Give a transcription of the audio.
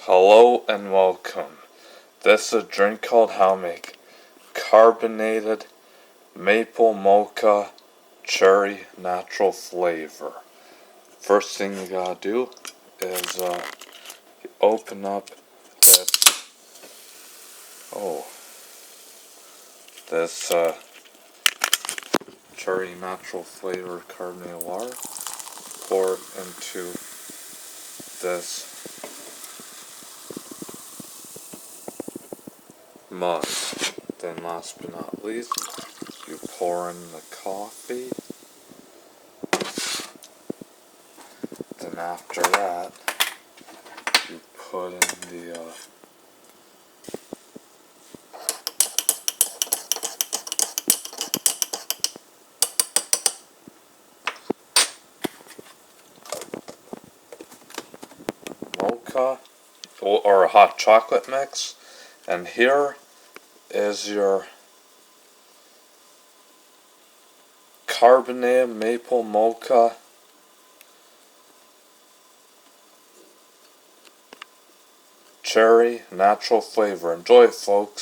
Hello and welcome. This is a drink called how make Carbonated Maple Mocha Cherry Natural Flavor. First thing you gotta do is you open up this cherry natural flavor carbonated water. Pour it into this mug. Then last but not least, you pour in the coffee. Then after that, you put in the mocha or a hot chocolate mix, and here is your carbonated maple mocha cherry natural flavor. Enjoy it, folks.